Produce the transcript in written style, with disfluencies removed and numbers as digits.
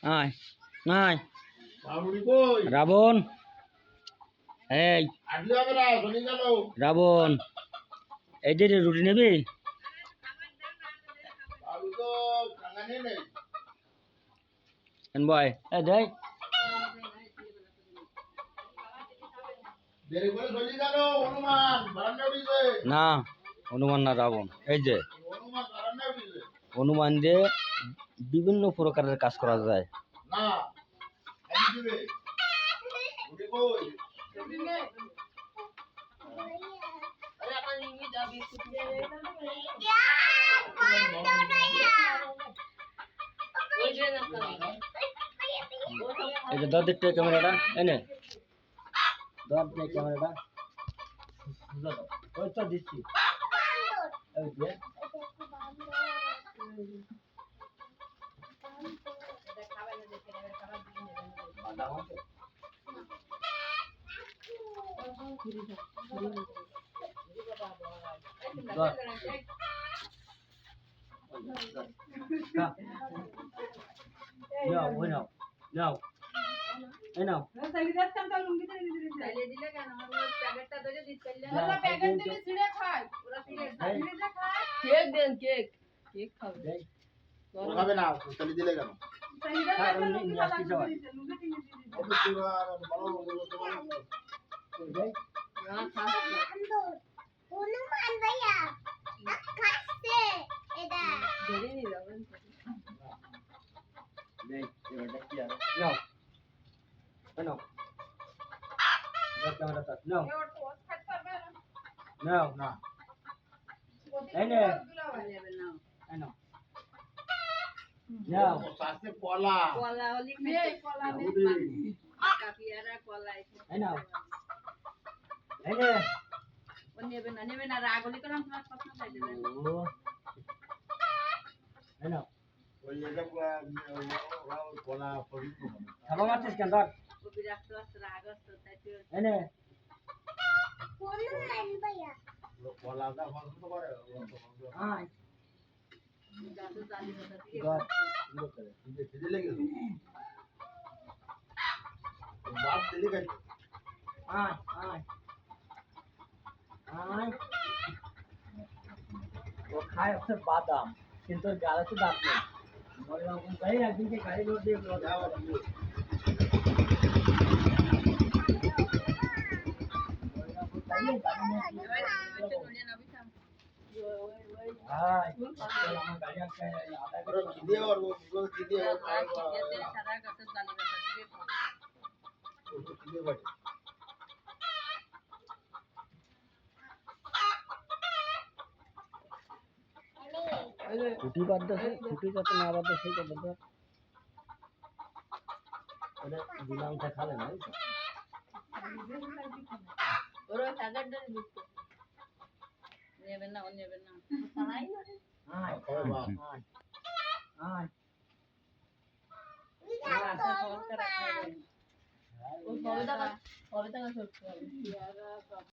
আয় আয় রাবণ এই রাবণ এই যে রুটি নেবি বয় এই দেখ না হনুমান না রাবণ এই যে হনুমান দিয়ে বিভিন্ন প্রকারের কাজ করা যায় এই যে দরদিকটা ক্যামেরাটা এনে দরদিকটা ক্যামেরাটা ওই তো দিচ্ছি এই যে No, no, no. এই নাও তাহলে দেখতাম তো লুঙ্গি দিলে দিলে কেন আমার প্যাকেটটা ধরে দিতে ওরা প্যাকেট দিলে ছিঁড়ে খায় ওরা ছিঁড়ে খায় কেক দেন কেক কেক খাবে খাবে না তাহলে দিলে কেন তাহলে লুঙ্গি আসতে যাও লুঙ্গি দিলে দিলে না খাস হনুমান ভাইয়া খাচ্ছে এটা ধরে নি যাবেন নেই এটা কি আর নাও No. No. No. No. Hey, no. No. No. Pasti pola. Pola oli me pola me. Kapiara pola itu. Hey, no. Hey, no. Nebe na ragoli ko lang sa pasna sa dile. Oh. Hey, no. Oye, ya pola polito. Haba matis kan dot. এনে হনুমান ভাইয়া কলাটা বন্ধ করে আয় দাদু জালি কথা দিয়ে বন্ধ করে দিদি লেগে বাপ দিলি কেন আয় আয় আয় ও খায় হচ্ছে বাদাম কিন্তু গালে তো দাঁত নেই বলে রকম তাই একদিনকে গাড়ি লোড দিয়ে যাওয়া ছুটি বাদ দেয় ছুটি যাতে না বাদ দেয় সেইটা বলতে দিলামটা খালে না ওরা টাকার ধরে দিচ্ছে নেবেন না চালাই না আয় আয় আয় আচ্ছা খবরটা রাখা হবে ওই খবরটা সত্যি হবে